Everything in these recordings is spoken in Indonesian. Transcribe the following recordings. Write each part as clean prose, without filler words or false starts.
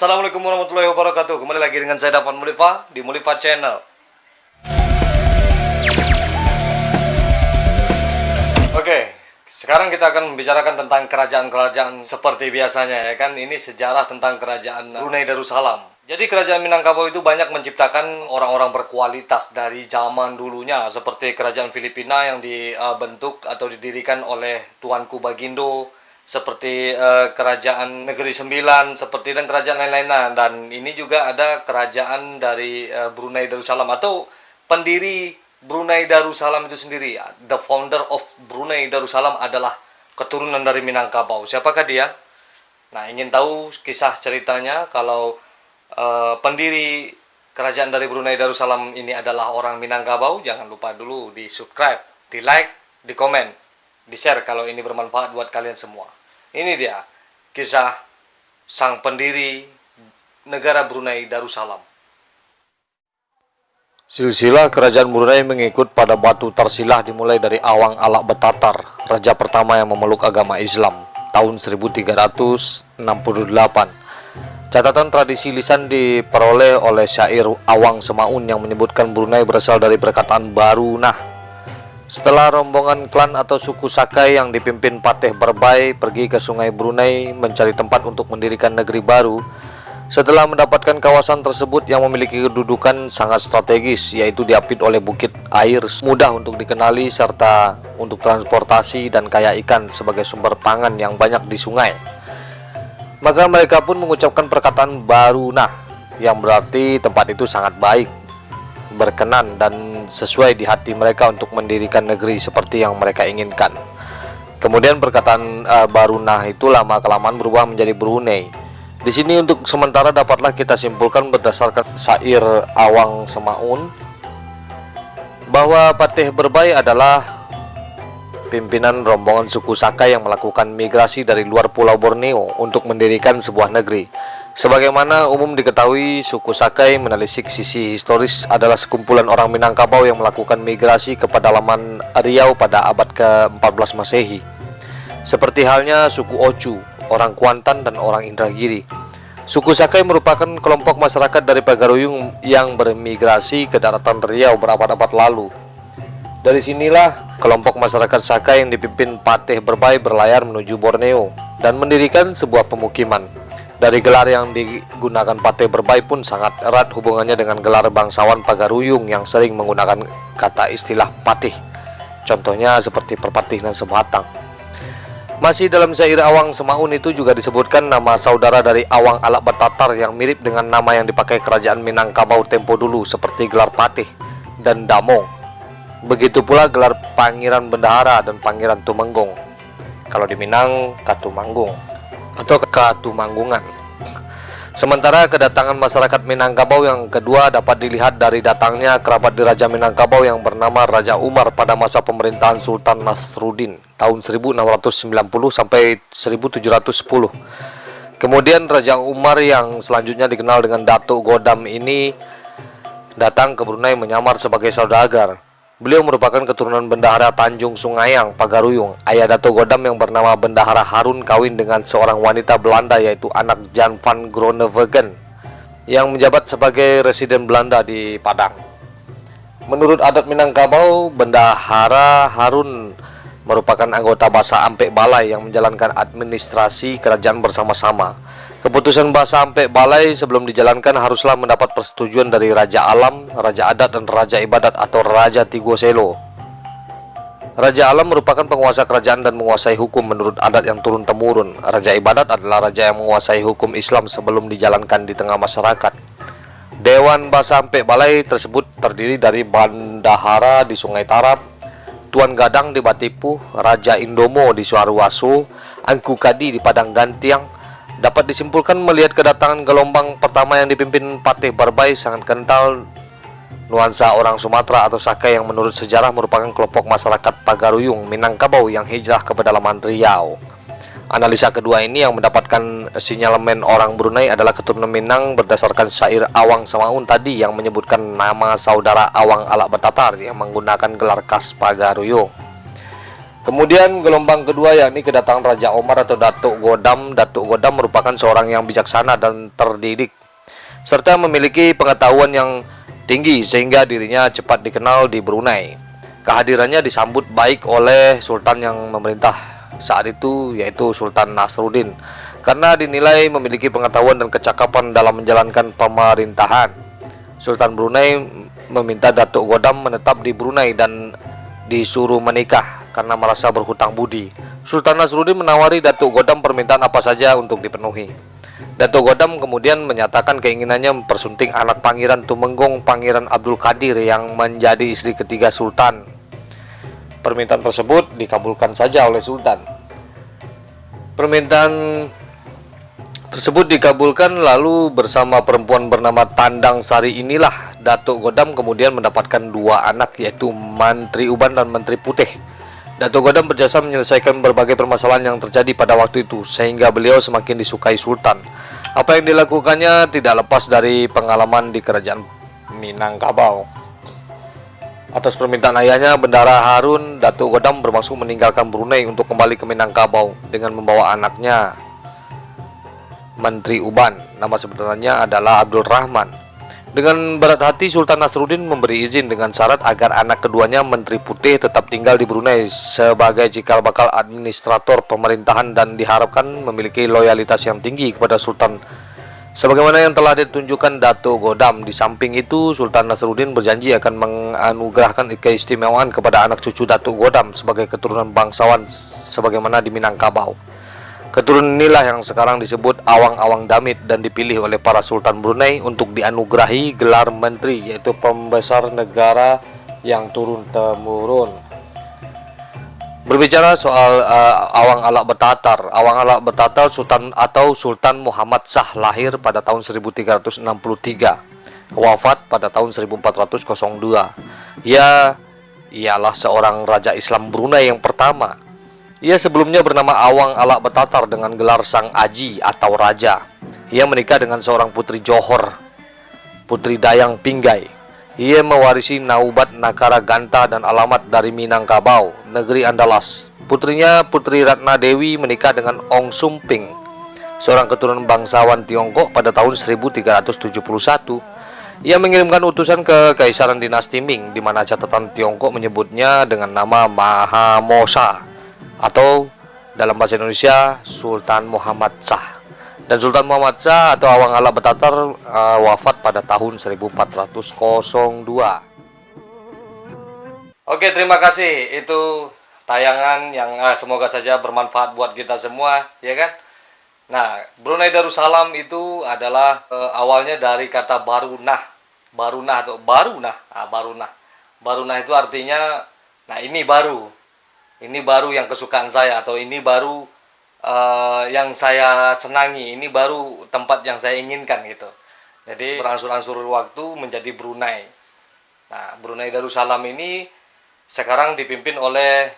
Assalamualaikum warahmatullahi wabarakatuh. Kembali lagi dengan saya Davan Mulifa di Mulifa Channel. Oke, sekarang kita akan membicarakan tentang kerajaan-kerajaan seperti biasanya ya kan. Ini sejarah tentang kerajaan Brunei Darussalam. Jadi kerajaan Minangkabau itu banyak menciptakan orang-orang berkualitas dari zaman dulunya, seperti kerajaan Filipina yang dibentuk atau didirikan oleh Tuanku Bagindo, seperti kerajaan Negeri Sembilan, seperti dan kerajaan lain-lainnya. Dan ini juga ada kerajaan dari Brunei Darussalam atau pendiri Brunei Darussalam itu sendiri. The founder of Brunei Darussalam adalah keturunan dari Minangkabau. Siapakah dia? Nah, ingin tahu kisah ceritanya kalau pendiri kerajaan dari Brunei Darussalam ini adalah orang Minangkabau? Jangan lupa dulu di subscribe, di like, di komen, di share kalau ini bermanfaat buat kalian semua. Ini dia kisah sang pendiri negara Brunei Darussalam. Silsilah kerajaan Brunei mengikut pada batu tersilah dimulai dari Awang Alak Betatar, raja pertama yang memeluk agama Islam, tahun 1368. Catatan tradisi lisan diperoleh oleh syair Awang Semaun yang menyebutkan Brunei berasal dari perkataan Barunah. Setelah rombongan klan atau suku Sakai yang dipimpin Patih Berbai pergi ke sungai Brunei mencari tempat untuk mendirikan negeri baru, setelah mendapatkan kawasan tersebut yang memiliki kedudukan sangat strategis, yaitu diapit oleh bukit air mudah untuk dikenali serta untuk transportasi dan kaya ikan sebagai sumber pangan yang banyak di sungai, maka mereka pun mengucapkan perkataan Barunah yang berarti tempat itu sangat baik, berkenan dan sesuai di hati mereka untuk mendirikan negeri seperti yang mereka inginkan. Kemudian perkataan Barunah itu lama-kelamaan berubah menjadi Brunei. Di sini untuk sementara dapatlah kita simpulkan berdasarkan syair Awang Semaun bahwa Patih Berbai adalah pimpinan rombongan suku Sakai yang melakukan migrasi dari luar Pulau Borneo untuk mendirikan sebuah negeri. Sebagaimana umum diketahui, suku Sakai menelisik sisi historis adalah sekumpulan orang Minangkabau yang melakukan migrasi ke pedalaman Riau pada abad ke-14 Masehi. Seperti halnya suku Ochu, orang Kuantan dan orang Indragiri. Suku Sakai merupakan kelompok masyarakat dari Pagaruyung yang bermigrasi ke daratan Riau berabad-abad lalu. Dari sinilah kelompok masyarakat Sakai yang dipimpin Patih Berbai berlayar menuju Borneo dan mendirikan sebuah pemukiman. Dari gelar yang digunakan Patih Berbai pun sangat erat hubungannya dengan gelar bangsawan Pagaruyung yang sering menggunakan kata istilah patih. Contohnya seperti perpatih dan sebatang. Masih dalam syair Awang Semaun itu juga disebutkan nama saudara dari Awang Alak Betatar yang mirip dengan nama yang dipakai kerajaan Minangkabau tempo dulu seperti gelar Patih dan Damong. Begitu pula gelar Pangeran Bendahara dan Pangeran Tumenggung. Kalau di Minang Katumanggung atau Katumanggungan. Sementara kedatangan masyarakat Minangkabau yang kedua dapat dilihat dari datangnya kerabat di Raja Minangkabau yang bernama Raja Umar pada masa pemerintahan Sultan Nasruddin tahun 1690 sampai 1710. Kemudian Raja Umar yang selanjutnya dikenal dengan Datuk Godam ini datang ke Brunei menyamar sebagai saudagar. Beliau merupakan keturunan Bendahara Tanjung Sungayang, Pagaruyung. Ayah Datuk Godam yang bernama Bendahara Harun kawin dengan seorang wanita Belanda yaitu anak Jan van Groenewegen yang menjabat sebagai residen Belanda di Padang. Menurut adat Minangkabau, Bendahara Harun merupakan anggota Basa Ampek Balai yang menjalankan administrasi kerajaan bersama-sama. Keputusan Basa Ampek Balai sebelum dijalankan haruslah mendapat persetujuan dari Raja Alam, Raja Adat dan Raja Ibadat atau Raja Tigoselo. Raja Alam merupakan penguasa kerajaan dan menguasai hukum menurut adat yang turun-temurun. Raja Ibadat adalah raja yang menguasai hukum Islam sebelum dijalankan di tengah masyarakat. Dewan Basa Ampek Balai tersebut terdiri dari Bendahara di Sungai Tarap, Tuan Gadang di Batipuh, Raja Indomo di Suarwaso, Angku Kadi di Padang Gantiang. Dapat disimpulkan melihat kedatangan gelombang pertama yang dipimpin Patih Berbai sangat kental nuansa orang Sumatera atau Sakai yang menurut sejarah merupakan kelompok masyarakat Pagaruyung Minangkabau yang hijrah ke pedalaman Riau. Analisa kedua ini yang mendapatkan sinyalemen orang Brunei adalah keturunan Minang berdasarkan syair Awang Semaun tadi yang menyebutkan nama saudara Awang Alak Betatar yang menggunakan gelar khas Pagaruyung. Kemudian gelombang kedua yakni kedatangan Raja Omar atau Datuk Godam. Datuk Godam merupakan seorang yang bijaksana dan terdidik, serta memiliki pengetahuan yang tinggi sehingga dirinya cepat dikenal di Brunei. Kehadirannya disambut baik oleh Sultan yang memerintah saat itu, yaitu Sultan Nasruddin, karena dinilai memiliki pengetahuan dan kecakapan dalam menjalankan pemerintahan. Sultan Brunei meminta Datuk Godam menetap di Brunei dan disuruh menikah karena merasa berhutang budi. Sultan Nasruddin menawari Datuk Godam permintaan apa saja untuk dipenuhi. Datuk Godam kemudian menyatakan keinginannya mempersunting anak Pangeran Tumenggung, Pangeran Abdul Qadir, yang menjadi istri ketiga Sultan. Permintaan tersebut dikabulkan saja oleh Sultan. Permintaan tersebut dikabulkan, lalu bersama perempuan bernama Tandang Sari inilah Datuk Godam kemudian mendapatkan dua anak, yaitu Mantri Uban dan Menteri Putih. Datuk Godam berjasa menyelesaikan berbagai permasalahan yang terjadi pada waktu itu, sehingga beliau semakin disukai Sultan. Apa yang dilakukannya tidak lepas dari pengalaman di kerajaan Minangkabau. Atas permintaan ayahnya, Bendara Harun, Datuk Godam bermaksud meninggalkan Brunei untuk kembali ke Minangkabau dengan membawa anaknya Menteri Uban. Nama sebenarnya adalah Abdul Rahman. Dengan berat hati, Sultan Nasruddin memberi izin dengan syarat agar anak keduanya, Menteri Putih, tetap tinggal di Brunei sebagai cikal bakal administrator pemerintahan dan diharapkan memiliki loyalitas yang tinggi kepada Sultan sebagaimana yang telah ditunjukkan Datuk Godam. Di samping itu, Sultan Nasruddin berjanji akan menganugerahkan keistimewaan kepada anak cucu Datuk Godam sebagai keturunan bangsawan sebagaimana di Minangkabau. Keturunan inilah yang sekarang disebut Awang-Awang Damit dan dipilih oleh para Sultan Brunei untuk dianugerahi gelar menteri, yaitu pembesar negara yang turun-temurun. Berbicara soal Awang Alak Betatar. Awang Alak Betatar Sultan atau Sultan Muhammad Shah lahir pada tahun 1363, wafat pada tahun 1402. Ia ialah seorang raja Islam Brunei yang pertama. Ia sebelumnya bernama Awang Alak Betatar dengan gelar Sang Aji atau Raja. Ia menikah dengan seorang putri Johor, putri Dayang Pinggai. Ia mewarisi Naubat Nakara Ganta dan alamat dari Minangkabau, negeri Andalas. Putrinya, Putri Ratna Dewi, menikah dengan Ong Sumping, seorang keturunan bangsawan Tiongkok pada tahun 1371. Ia mengirimkan utusan ke Kaisaran Dinasti Ming, di mana catatan Tiongkok menyebutnya dengan nama Mahamosa, atau dalam bahasa Indonesia Sultan Muhammad Shah. Dan Sultan Muhammad Shah atau Awang Alak Betatar wafat pada tahun 1402. Oke, terima kasih. Itu tayangan yang semoga saja bermanfaat buat kita semua, ya kan? Nah, Brunei Darussalam itu adalah awalnya dari kata barunah. Barunah atau barunah. Barunah. Barunah itu artinya, nah ini baru. Ini baru yang kesukaan saya, atau ini baru yang saya senangi, ini baru tempat yang saya inginkan gitu. Jadi berangsur-angsur waktu menjadi Brunei. Nah, Brunei Darussalam ini sekarang dipimpin oleh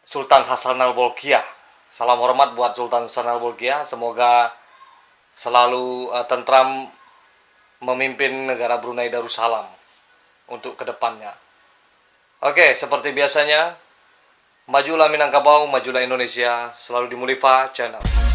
Sultan Hassanal Bolkiah. Salam hormat buat Sultan Hassanal Bolkiah. Semoga selalu tentram memimpin negara Brunei Darussalam untuk kedepannya. Oke, seperti biasanya, majulah Minangkabau, majulah Indonesia, selalu di Mulifa Channel.